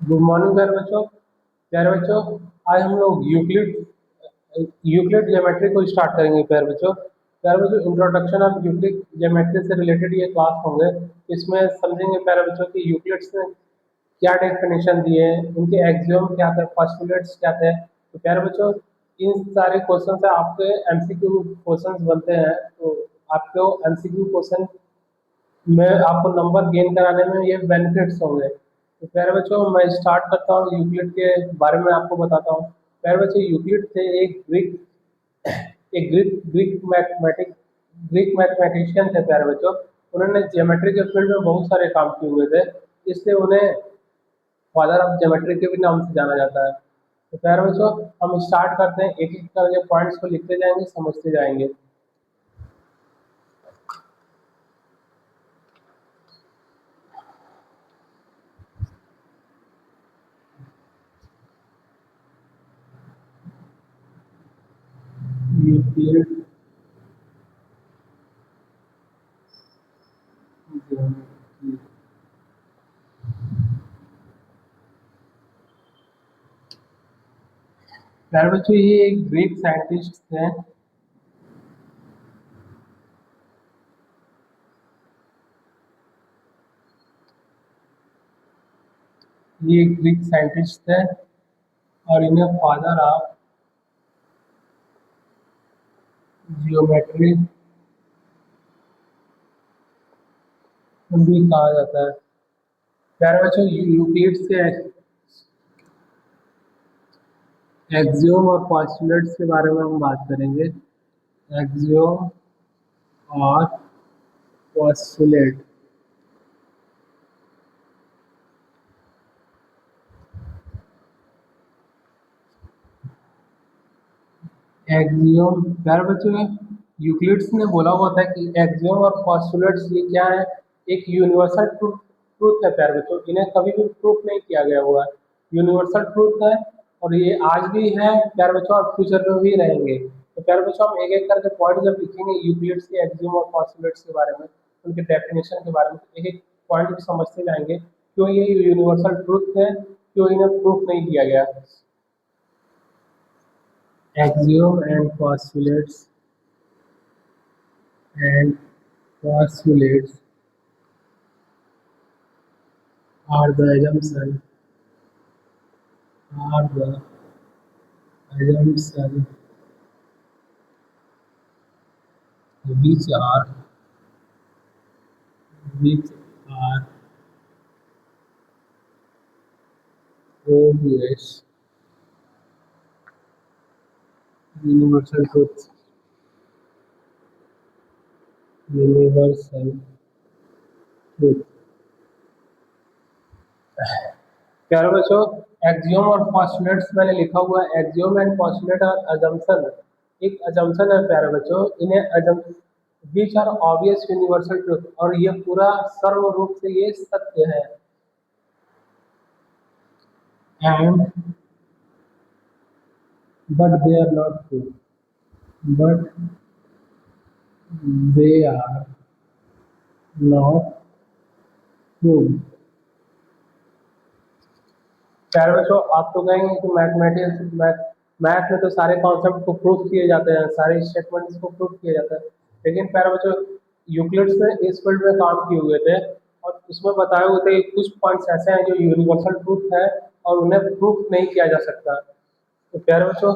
Good morning प्यारे बच्चों। आज हम लोग यूक्लिड ज्योमेट्री को स्टार्ट करेंगे। प्यारे बच्चों इंट्रोडक्शन ऑफ यूक्लिड ज्योमेट्री से रिलेटेड ये क्लास होंगे। इसमें समझेंगे प्यारे बच्चों की यूक्लिड्स ने क्या डेफिनेशन दिए, उनके एक्सियोम क्या थे, पोस्टुलेट्स क्या थे। तो प्यारे बच्चों इन सारे क्वेश्चन से आपके एमसीक्यू क्वेश्चंस बनते हैं। तो आपको एमसीक्यू क्वेश्चन में आपको नंबर गेन कराने में ये बेनिफिट्स होंगे। तो प्यारे बच्चों मैं स्टार्ट करता हूँ, यूक्लिड के बारे में आपको बताता हूँ। प्यारे बच्चों यूक्लिड थे एक मैथमेटिशियन थे प्यारे बच्चों। उन्होंने ज्योमेट्री के फील्ड में बहुत सारे काम किए हुए थे, इसलिए उन्हें फादर ऑफ ज्योमेट्री के भी नाम से जाना जाता है। तो प्यारे बच्चों हम स्टार्ट करते हैं, एक एक करके पॉइंट्स को लिखते जाएंगे, समझते जाएंगे। Euclid geometry. प्यारे बच्चों ये एक ग्रीक साइंटिस्ट थे। ये ग्रीक साइंटिस्ट थे और इन्हें फादर ऑफ जियोमेट्री भी कहा जाता है। प्यारे बच्चों यूक्लिड्स के एक्सियोम और पोस्टुलेट्स के बारे में हम बात करेंगे। एक्सियोम और पोस्टुलेट। एक्सियोम प्यारे बच्चों यूक्लिड्स ने बोला हुआ था कि एक्सियोम और पोस्टुलेट्स ये क्या है, एक यूनिवर्सल ट्रूथ है प्यारे बच्चों। इन्हें कभी भी प्रूफ नहीं किया गया हुआ है, यूनिवर्सल ट्रूथ है और ये आज भी है प्यारे बच्चों और फ्यूचर में भी रहेंगे। तो प्यारे बच्चों हम एक एक करके पॉइंट जब लिखेंगे यूक्लिड्स के एक्सियोम और पोस्टुलेट्स के बारे में, उनके डेफिनेशन के बारे में, एक एक पॉइंट भी समझते जाएंगे क्यों ये यूनिवर्सल ट्रूथ है, क्यों इन्हें प्रूफ नहीं किया गया। Axiom and postulates are the are the assumption which are which are obvious universal truth universal truth। प्यारे बच्चों एक्सियोम और पोस्टुलेट्स मैंने लिखा हुआ है। एक्सियोम एंड पोस्टुलेट और अजम्पशन, एक अजम्पशन है प्यारे बच्चों, इन्हें which are obvious universal truth, और ये पूरा सर्व रूप से ये सत्य है। And but they are not true, but they are not true। प्यारे बच्चों आप तो कहेंगे कि मैथ में तो सारे कॉन्सेप्ट को प्रूफ किए जाते हैं, सारे स्टेटमेंट्स को प्रूफ किया जाता है, लेकिन प्यारे बच्चों यूक्लिड्स ने इस फील्ड में काम किए हुए थे और उसमें बताए हुए थे कि कुछ पॉइंट्स ऐसे हैं जो यूनिवर्सल ट्रूथ है और उन्हें प्रूफ नहीं किया जा सकता। तो प्यारे बच्चों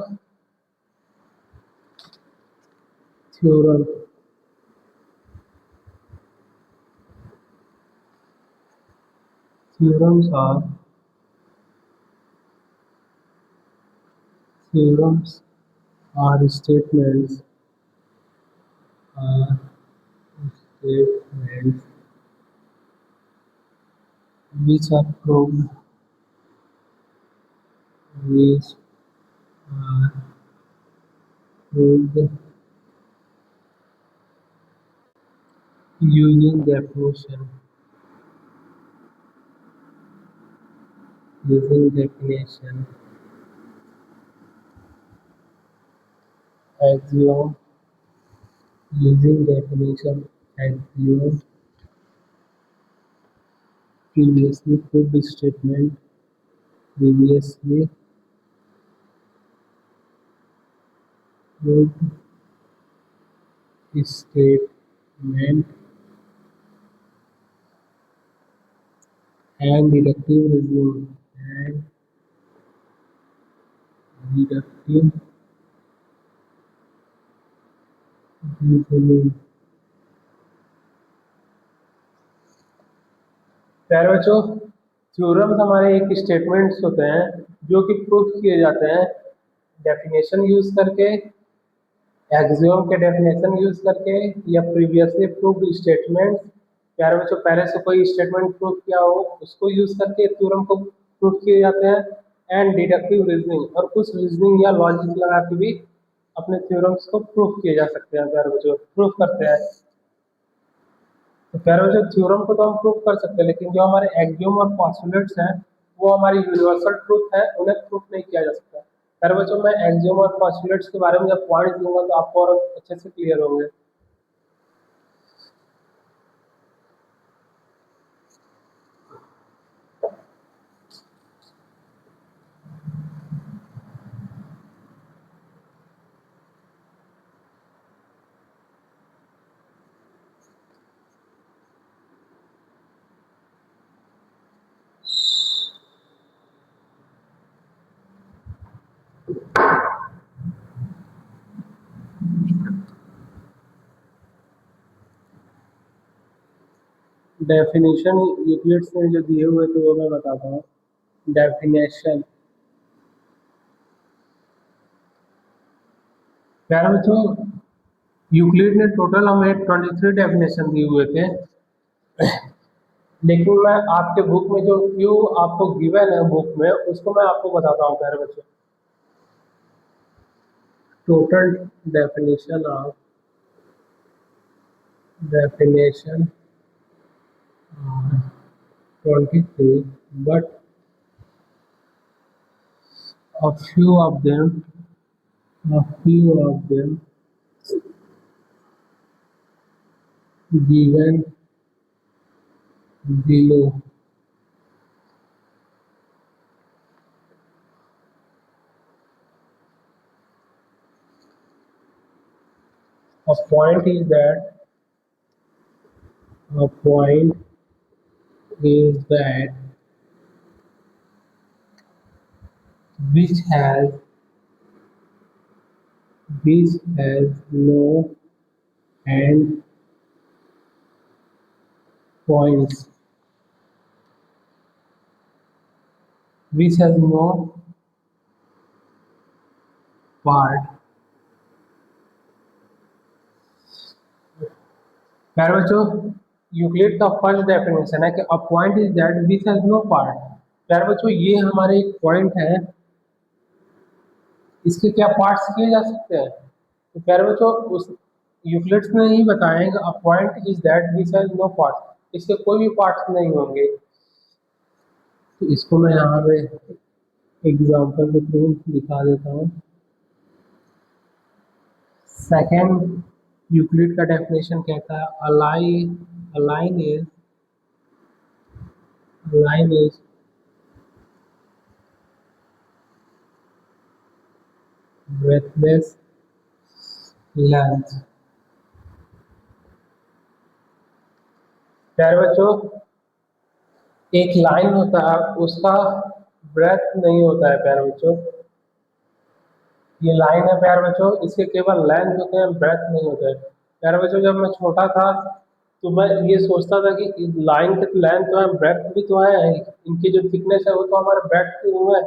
theorem theorems are theorems are are statements which are proved which are proved using definition axiom using definition axiom previously proved statement previously proved statement and deductive reasoning deductive reasoning। प्यारे बच्चों, theorems हमारे एक statements होते हैं जो कि proof किए जाते हैं डेफिनेशन यूज करके, एक्सियोम के डेफिनेशन यूज करके या प्रीवियसली प्रूव्ड स्टेटमेंट। प्यारे बच्चों, पहले से कोई स्टेटमेंट प्रूफ किया हो उसको यूज करके थ्योरम को प्रूफ किए जाते हैं। एंड डिडक्टिव रीजनिंग, और कुछ रीजनिंग या लॉजिक लगा के भी अपने थ्योरम्स को प्रूफ किए जा सकते हैं। प्यारे बच्चों, प्रूफ करते हैं। तो प्यारे बच्चों, थ्योरम को तो हम प्रूफ कर सकते हैं, लेकिन जो हमारे एक्सियोम और पोस्टुलेट्स हैं वो हमारी यूनिवर्सल ट्रूथ है, उन्हें प्रूफ नहीं किया जा सकता। प्यारे बच्चों, मैं एक्सियोम और पोस्टुलेट्स के बारे में जब पॉइंट दूंगा तो आपको और अच्छे से क्लियर होंगे। डेफिनेशन यूक्लिड्स ने जो दिए हुए थे वो मैं बताता हूँ। डेफिनेशन, प्यारे बच्चों, यूक्लिड ने टोटल हमें 23 डेफिनेशन दिए हुए थे, लेकिन मैं आपके बुक में जो फ्यू आपको गिवन है बुक में उसको मैं आपको बताता हूँ। प्यारे बच्चों, total definition of definition are 23, but a few of them, a few of them given below. A point is that a point is that which has no end points, which has no part। प्यारे बच्चों, Euclid का first definition है कि a point is that which has no part. प्यारे बच्चों, ये हमारे एक पॉइंट है, इसके क्या पार्ट्स किए जा सकते हैं? तो प्यारे बच्चों, उस यूक्लिड्स ने ही बताया कि a point is that which has no part, इसके कोई भी पार्ट्स नहीं होंगे। तो इसको मैं यहाँ पे एग्जाम्पल के थ्रू दिखा देता हूँ। सेकेंड यूक्लिड का डेफिनेशन कहता है line is breathless length। प्यारे बच्चों, एक लाइन होता है उसका ब्रेथ नहीं होता है। प्यारे बच्चों, ये लाइन है प्यारे बच्चों, इसके केवल लेंथ होते हैं, ब्रेथ नहीं होते हैं। प्यारे बच्चों, जब मैं छोटा था तो मैं ये सोचता था कि इस लाइन के तो लेंथ तो है, ब्रेथ भी तो है, इनकी जो थिकनेस है वो तो हमारे ब्रेथ की वो है।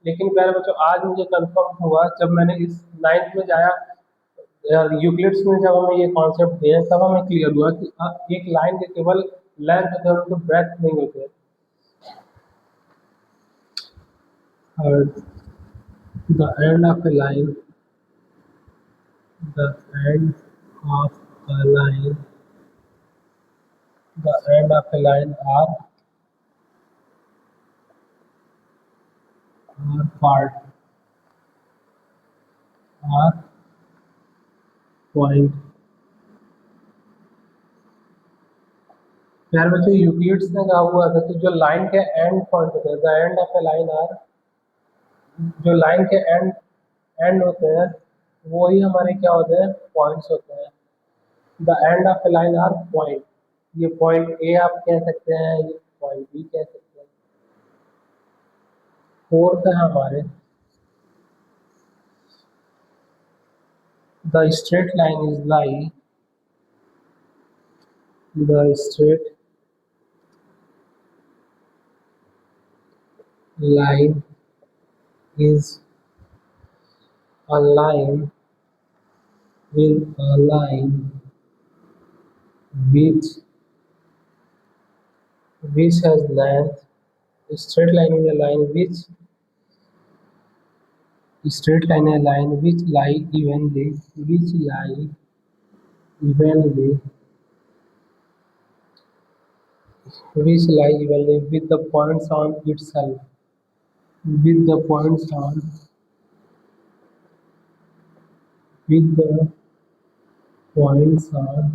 लेकिन प्यारे बच्चों, आज मुझे कंफर्म हुआ जब मैंने इस नाइन्थ में जाया, यूक्लिड्स में जब हमें ये कॉन्सेप्ट दिए तब हमें क्लियर हुआ कि एक लाइन के केवल लेंथ होते हैं, उनको ब्रेथ नहीं होते। और the end of a line the end of a line the end of a line are part are point। यार बच्चों, यूक्लिड्स ने कहा हुआ था कि जो लाइन के एंड पॉइंट होते हैं, the end of a line are जो लाइन के एंड एंड होते हैं वो ही हमारे क्या होते हैं, पॉइंट्स होते हैं। The end of a line are point. ये पॉइंट ए आप कह सकते हैं, ये पॉइंट बी कह सकते हैं। फोर्थ है हमारे the straight line is lie, the straight line is a line with a line which has length. Straight line is a line which lie evenly with the points on itself, with the points on with the points on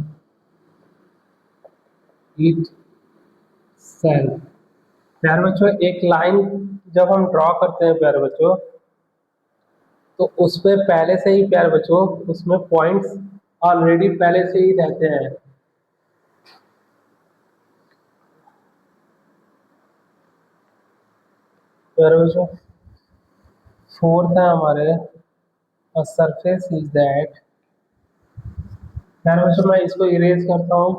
itself। प्यारे बच्चों, एक line जब हम draw करते हैं प्यारे बच्चों, तो उसपे पहले से ही प्यारे बच्चों उसमें पॉइंट्स ऑलरेडी पहले से ही रहते हैं। प्यारे बच्चों, फोर्थ है हमारे a surface is that। प्यारे बच्चों, मैं इसको इरेज करता हूँ।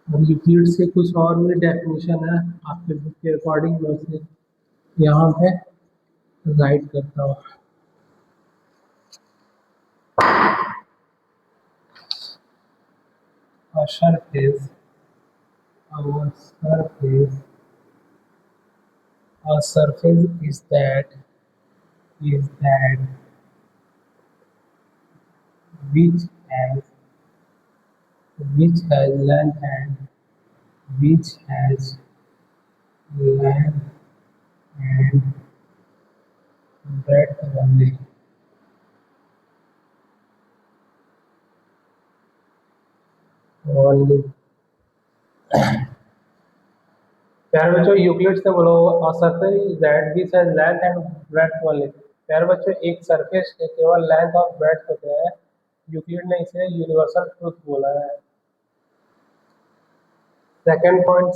और यूक्लिड से कुछ और भी डेफिनेशन है आपके बुक के अकॉर्डिंग, मैं उसे यहाँ पे राइट करता हूँ। A surface, a surface, a surface is that which has length and which has length and breadth only। प्यारे बच्चों, यूक्लिड से बोलो a surface is that which has length and breadth only। प्यारे बच्चों, एक सरफेस के केवल लेंथ और ब्रेड्थ होते हैं। यूक्लिड ने इसे यूनिवर्सल ट्रूथ बोला है। सेकेंड पॉइंट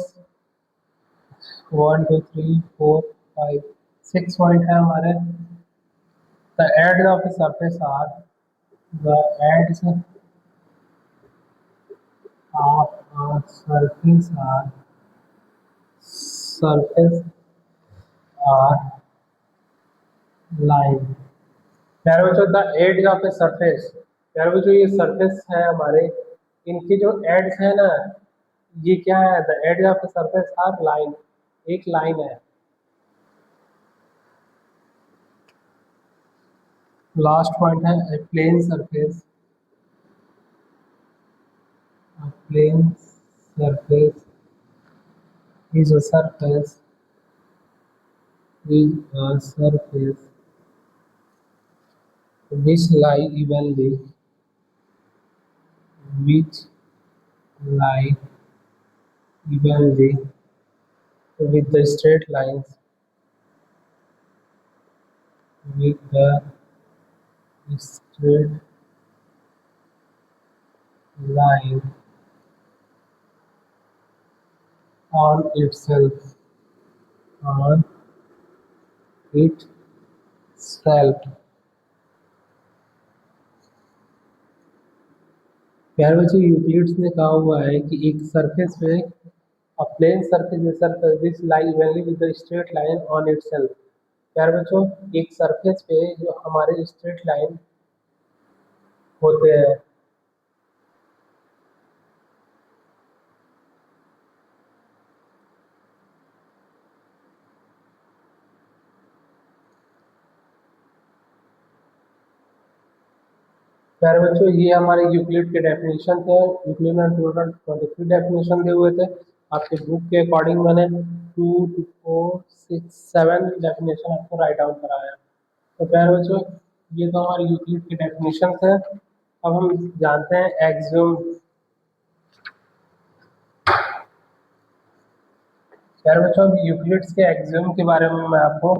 1 2 3 4 5 6 पॉइंट है हमारे। The edges of the surface are the edges of a surface are line. प्यारे बच्चों, the edges of a surface, प्यारे बच्चों ये सरफेस है हमारे, इनके जो एड्स है ना, ये क्या है, the edges of a surface are line, एक लाइन है। लास्ट पॉइंट है a plane surface, a plane surface is a surface which lie evenly which lie evenly with the straight lines with the straight line on itself on itself। प्यारे बच्चे, Euclid's ने कहा हुआ है कि एक सरफेस पे a plane surface is a surface which lie evenly with the straight line on itself। प्यारे बच्चों, एक सरफेस पे जो हमारे स्ट्रेट लाइन होते हैं, प्यारे बच्चों ये हमारे यूक्लिड के डेफिनेशन थे। यूक्लिड ने टोटल 23 डेफिनेशन दिए हुए थे। आपके बुक के अकॉर्डिंग मैंने 2 4 6 7 डेफिनेशन आपको राइट डाउन कराया। तो प्यारे बच्चों, ये तो हमारे यूक्लिड के डेफिनेशन थे। अब हम जानते हैं एक्सियोम। यार बच्चों यूक्लिड्स के एक्सियम के बारे में मैं आपको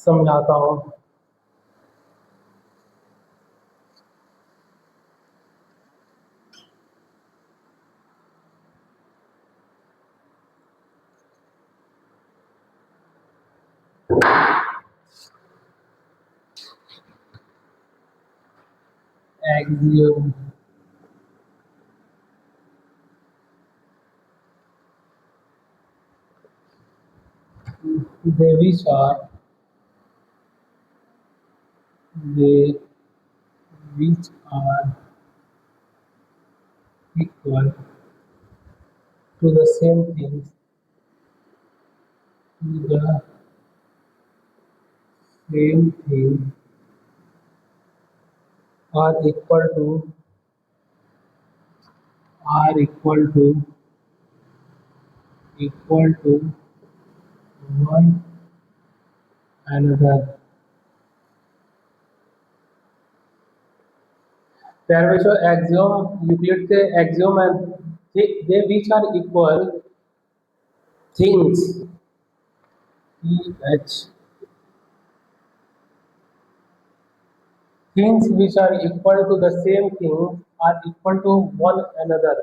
समझाता हूँ। Axiom they they which are equal to the same things to the same thing are equal to one another. प्यारे बच्चों एक्सियम यूक्लिड के axiom and they which are equal things EH things which are equal to the same thing are equal to one another।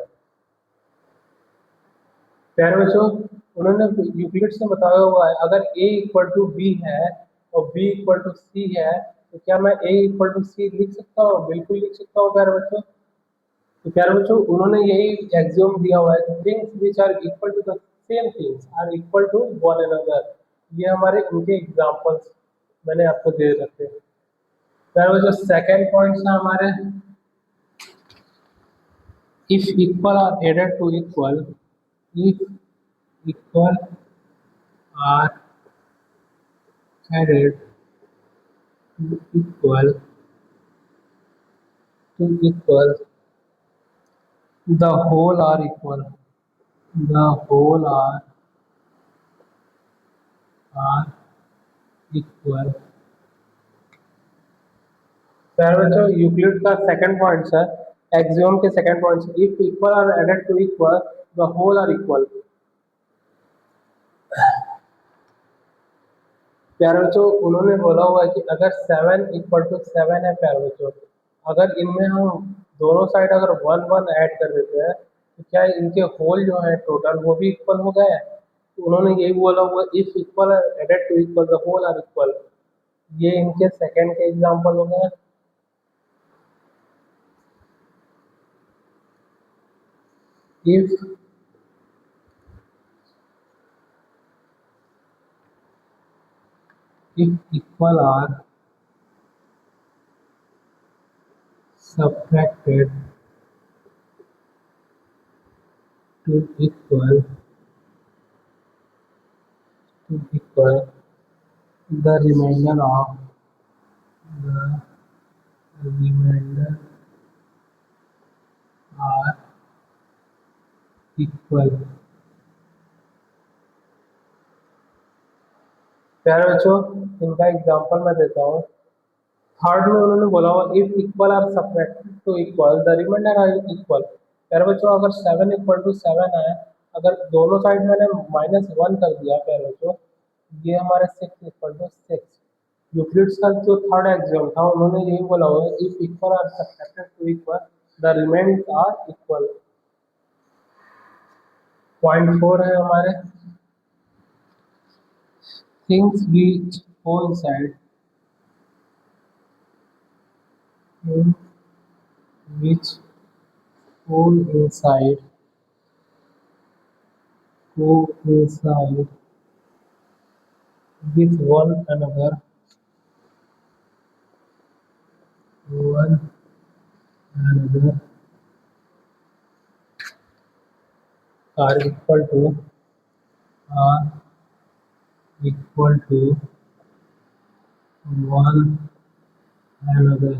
प्यारे बच्चों उन्होंने Euclid से बताया हुआ है अगर a इक्वल टू बी है और b इक्वल टू सी है तो क्या मैं a इक्वल टू सी लिख सकता हूँ? बिल्कुल लिख सकता हूँ प्यारे बच्चों। तो प्यारे बच्चों उन्होंने यही एक्सियम दिया हुआ है things which are equal to the same things are equal to one another. ये हमारे उनके एग्जांपल्स मैंने आपको दे रखे हैं। प्यारे बच्चों सेकंड पॉइंट है हमारे if equal are added to equal if equal are added to equal the whole are equal the whole are equal। प्यारे बच्चों यूक्लिड का सेकंड पॉइंट है एक्सियम के second point if equal are added to equal the whole are equal. प्यारे बच्चों उन्होंने बोला हुआ है कि अगर 7 इक्वल टू 7 है प्यारे बच्चों अगर इनमें हम दोनों साइड अगर 1 1 ऐड कर देते हैं तो क्या इनके होल जो है टोटल वो भी इक्वल हो गए। तो उन्होंने यही बोला हुआ if equal added to equal the whole are equal. ये इनके सेकंड के एग्जांपल हो गए। if equal are subtracted to equal the remainder are equal। प्यारे बच्चों इनका एग्जांपल मैं देता हूँ। थर्ड में उन्होंने बोला हुआ if equal are subtracted to equal the remainder are equal. प्यारे बच्चों अगर 7 इक्वल टू 7 है अगर दोनों साइड मैंने -1 कर दिया प्यारे बच्चों ये हमारे 6 इक्वल टू 6। यूक्लिड्स का जो थर्ड एक्सियम था उन्होंने यही बोला हुआ है if equal are subtracted to equal the remainder are equal. Point 4 है हमारे things which coincide which coincide with one another are are equal to one another।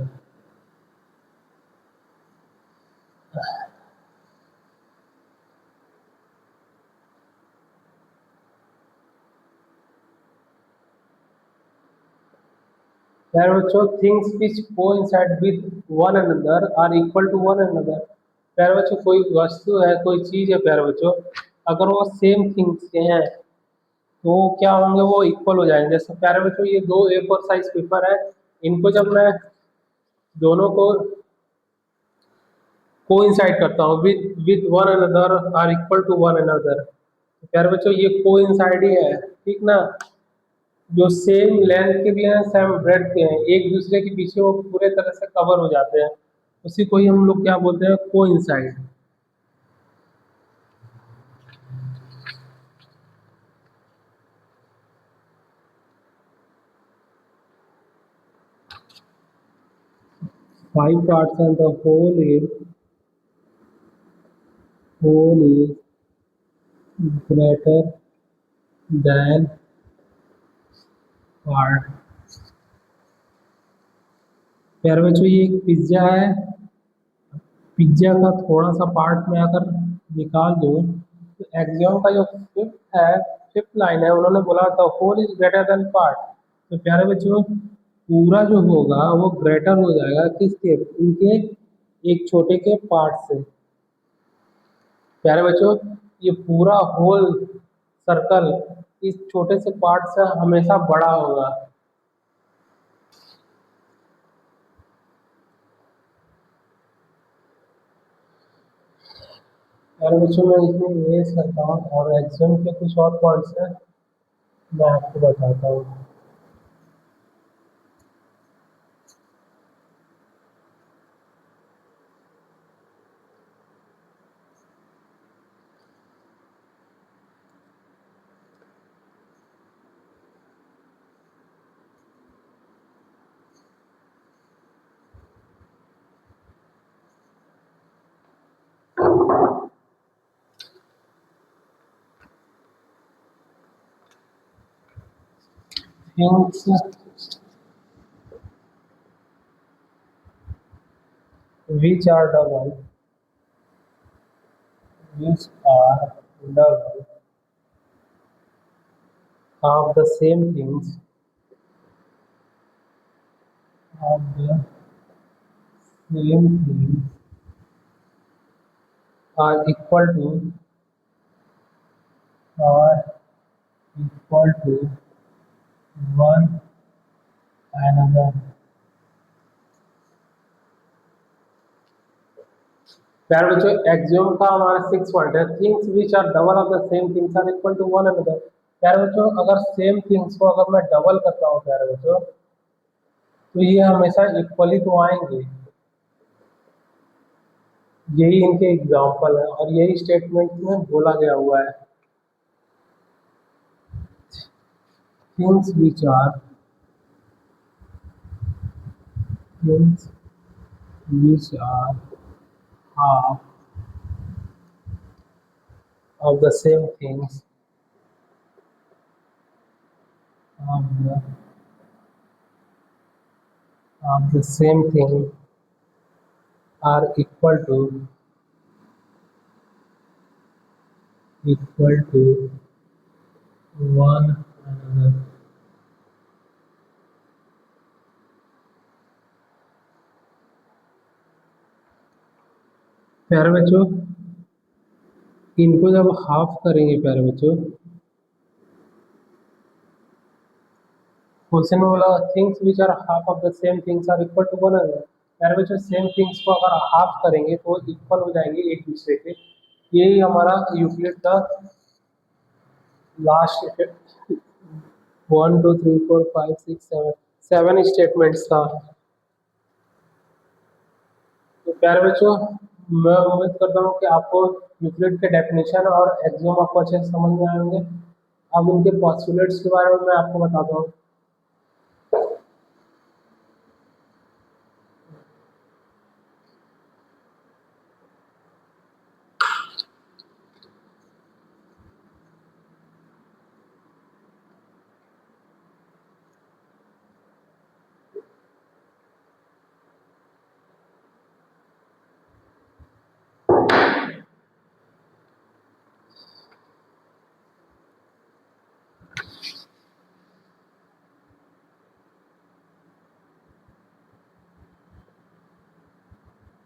प्यारे बच्चों things which coincide with one another are equal to one another. प्यारे बच्चों कोई वस्तु है कोई चीज है प्यारे बच्चों अगर वो सेम थिंग्स के हैं तो क्या होंगे, वो इक्वल हो जाएंगे। जैसे प्यारे बच्चों ये दो ए फोर साइज पेपर है, इनको जब मैं दोनों को कोइंसाइड करता हूँ with with one another are equal to one another, तो प्यारे बच्चों ये कोइंसाइड ही है, ठीक ना। जो सेम लेंथ के भी हैं सेम ब्रेड के हैं, एक दूसरे के पीछे वो पूरे तरह से कवर हो जाते हैं, उसी को ही हम लोग क्या बोलते हैं, coincide. 5 parts and the whole is greater than part। प्यारे बच्चों ये एक पिज्जा है, पिज्जा का थोड़ा सा पार्ट में अगर निकाल दूं तो एक्सियम का जो फिफ्थ लाइन है, उन्होंने बोला था whole is greater than part. तो प्यारे बच्चों पूरा जो होगा वो ग्रेटर हो जाएगा किसके, इनके एक छोटे के पार्ट से। प्यारे बच्चों ये पूरा होल सर्कल इस छोटे से पार्ट से हमेशा बड़ा होगा। प्यारे बच्चों मैं इसमें ये करता हूँ और एक्सियम के कुछ और पॉइंट्स हैं, मैं आपको बताता हूँ। Things which are double, which are double of the same things, of the same things are are equal to one another। प्यारे बच्चों एक्सियोम का हमारा 6 पॉइंट है, things which are double of the same things are equal to one another. प्यारे बच्चों अगर same things को अगर मैं डबल करता हूँ प्यारे बच्चों, तो ये हमेशा इक्वली तो आएंगे। यही इनके एग्जाम्पल है और यही स्टेटमेंट में बोला गया हुआ है। Things which are things which are half of the same things of the same thing are equal to one another। प्यारे बच्चों इनको जब हाफ करेंगे प्यारे बच्चों, क्वेश्चन में बोला things which are half of the same things are equal to one another. प्यारे बच्चों सेम थिंग्स को अगर हाफ करेंगे तो इक्वल हो जाएंगे एक दूसरे के। यही हमारा यूक्लिड का लास्ट 1 2 3 4 5 6 7 7 स्टेटमेंट्स था। तो प्यारे बच्चों मैं उम्मीद करता हूँ कि आपको यूक्लिड के डेफिनेशन और एक्सियम आपको अच्छे से समझ में आएंगे। अब उनके पॉस्टुलेट्स के बारे में मैं आपको बताता हूँ।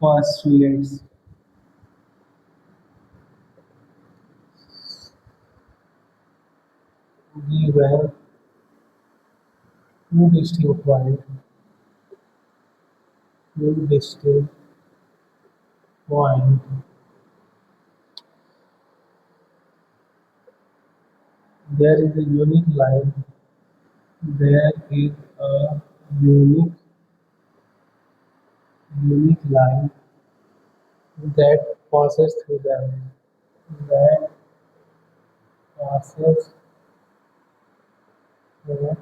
postulates given two distinct points, two distinct point, there is a unique line, there is a unique line that passes through them, that passes through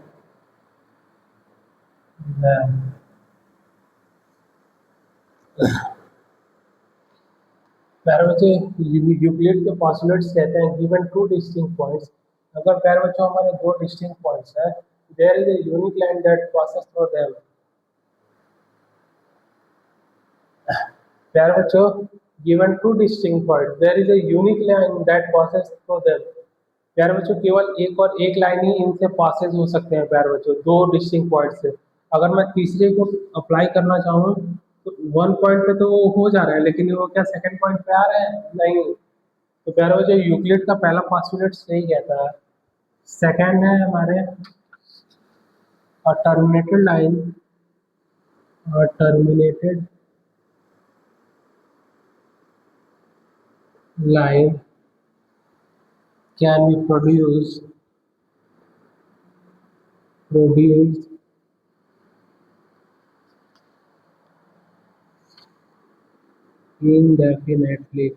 them. प्यारे बच्चे यूक्लिड के पोस्टुलेट्स कहते हैं गिवन टू डिस्टिंक्ट पॉइंट्स। अगर प्यारे बच्चों हमारे दो डिस्टिंक्ट पॉइंट्स हैं, there is a unique line that passes through them. प्यारे बच्चों given two distinct point there is a unique line that passes through them. प्यारे बच्चों केवल एक और एक लाइन ही इनसे पासेस हो सकते हैं प्यारे बच्चों, दो डिस्टिंक्ट पॉइंट से। अगर मैं तीसरे को अप्लाई करना चाहूँ तो वन पॉइंट पे तो वो हो जा रहा है, लेकिन वो क्या सेकंड पॉइंट पे आ रहा है? नहीं। तो प्यारे बच्चों यूक्लिड का पहला पोस्टुलेट सही कहता है। सेकंड है हमारे terminated line, terminated line can be produced indefinitely।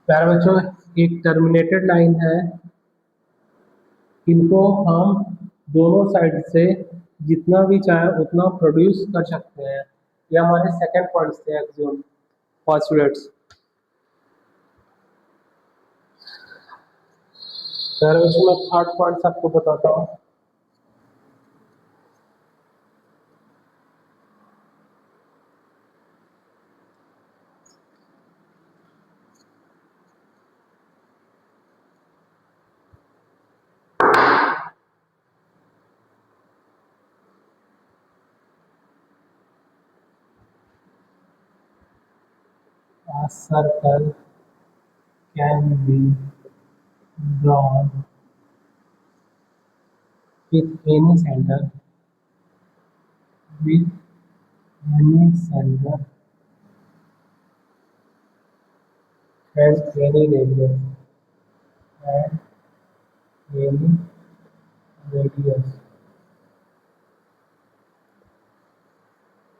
प्यारे बच्चों एक टर्मिनेटेड लाइन है, इनको हम दोनों साइड से जितना भी चाहे उतना प्रोड्यूस कर सकते हैं। ये हमारे सेकंड पॉइंट्स थे एक्सियोम पोस्टुलेट्स। प्यारे बच्चों मैं थर्ड पॉइंट्स आपको बताता हूँ। A circle can be drawn with any center, with any center and any radius, and any radius।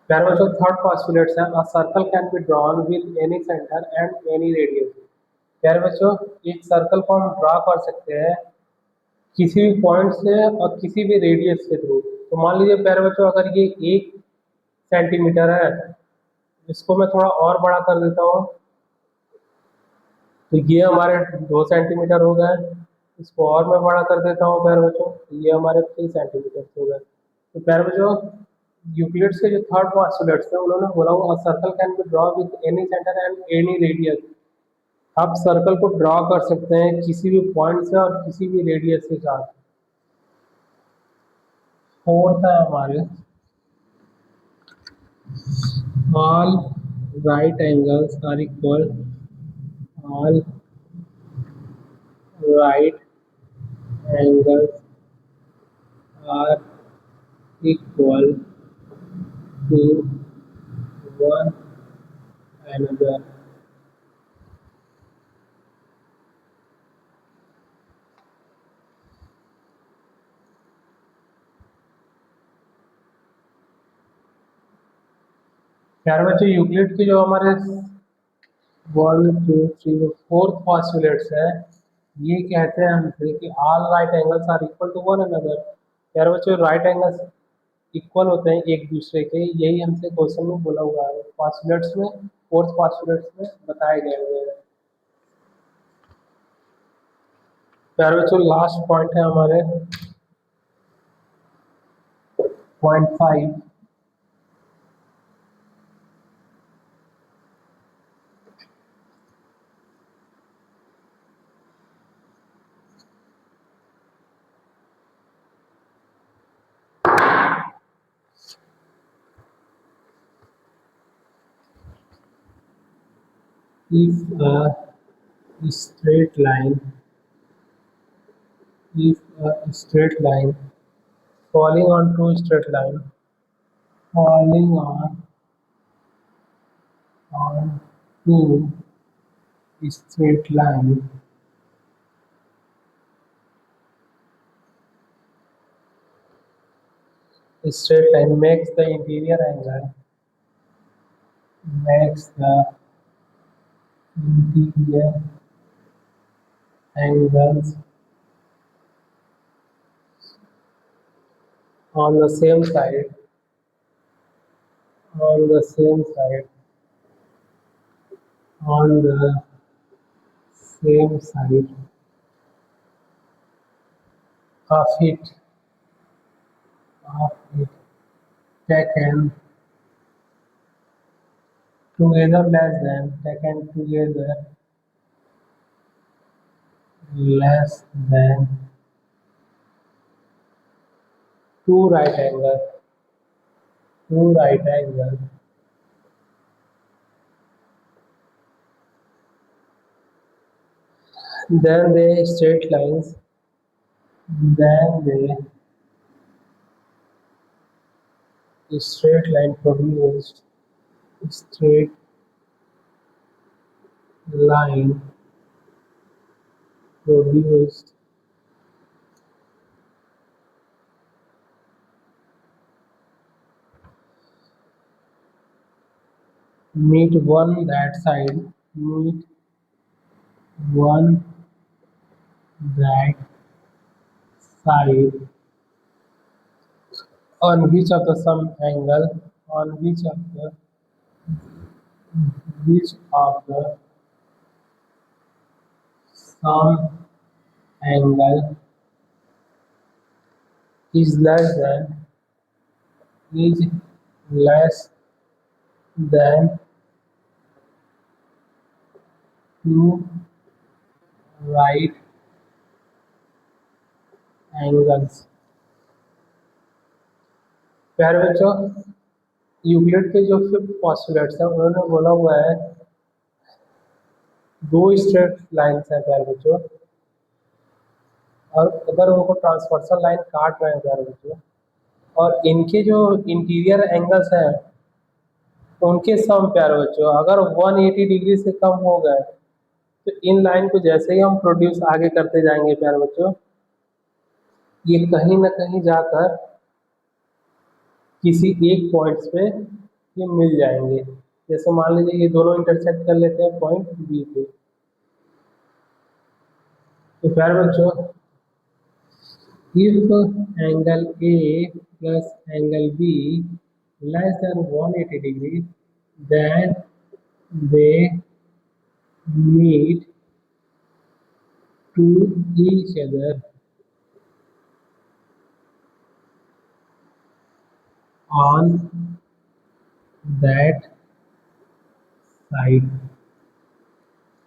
प्यारे बच्चों थर्ड पोस्टुलेट्स है a circle can be drawn with any centre and any radius. प्यारे बच्चों एक circle को हम draw कर सकते हैं किसी भी पॉइंट से और किसी भी रेडियस के थ्रू। तो मान लीजिए प्यारे बच्चों अगर ये 1 सेंटीमीटर है, इसको मैं थोड़ा और बड़ा कर देता हूँ तो ये हमारे 2 सेंटीमीटर हो गए। इसको और मैं बड़ा कर देता हूँ प्यारे बच्चों, तो ये हमारे 3 सेंटीमीटर हो गए। तो प्यारे बच्चों यूक्लिड्स के जो थर्ड पोस्टुलेट्स थे उन्होंने बोला हुआ circle can be draw with any centre and any radius. आप सर्कल को ड्रॉ कर सकते हैं किसी भी पॉइंट से और किसी भी रेडियस के साथ। फोर्थ है हमारे all right angles are equal, all right angles are equal to one another। प्यारे बच्चों यूक्लिड के जो हमारे 1 2 3 4 पोस्टुलेट्स है ये कहते हैं हमसे कि all right angles are equal to one another. प्यारे बच्चों राइट एंगल्स इक्वल होते हैं एक दूसरे के, यही हमसे क्वेश्चन में बोला हुआ है, पोस्टुलेट्स में फोर्थ पोस्टुलेट्स में बताए गए हुए हैं। प्यारे बच्चों लास्ट पॉइंट है हमारे point 5। if a straight line if a straight line falling onto a straight line falling on to a straight line makes the interior angle makes the interior angles on the same side on the same side on the same side of it taken together less than two right angle two right angle then the straight lines then the straight line produced straight line produced meet one that side on which of the some angle on which of the some angle is is less than two right angles प्यारे बच्चों Euclid के जो fifth postulates है उन्होंने बोला हुआ है दो स्ट्रेट लाइन्स हैं प्यारे बच्चों और अगर उनको ट्रांसवर्सल लाइन काट रहे हैं प्यारे बच्चों और इनके जो इंटीरियर एंगल्स हैं उनके सम प्यारे बच्चों अगर 180 डिग्री से कम हो गए तो इन लाइन को जैसे ही हम प्रोड्यूस आगे करते जाएंगे प्यारे बच्चों ये कहीं ना कहीं जाकर किसी एक पॉइंट्स पे ये मिल जाएंगे जैसे मान लीजिए ये दोनों इंटरसेक्ट कर लेते हैं पॉइंट बी पे तो प्यारे बच्चों if angle A plus angle B less than 180 degree then they meet to each other on that side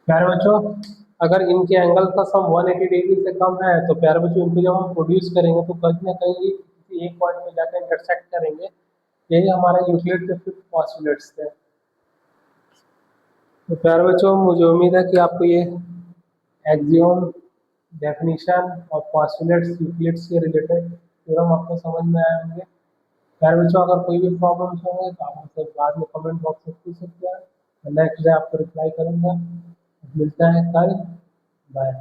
प्यारे बच्चों अगर इनके एंगल का सम 180 डिग्री से कम है तो प्यारे बच्चों इनको जब हम प्रोड्यूस करेंगे तो कहीं ना कहीं ये किसी एक पॉइंट पे जाकर इंटरसेक्ट करेंगे यही हमारा यूक्लिड के फिफ्थ पॉस्टुलेट्स थे तो प्यारे बच्चों मुझे उम्मीद है कि आपको ये एक्सियोम डेफिनेशन और पॉस्टुलेट्स यूक्लिड्स के रिलेटेड थ्योरम आपको समझ में आए होंगे प्यारे बच्चों अगर कोई भी प्रॉब्लम्स होंगे तो आप मुझसे बाद में कमेंट बॉक्स में पूछ सकते हैं नेक्स्ट डे आपको रिप्लाई करूँगा मिलता है कल बाय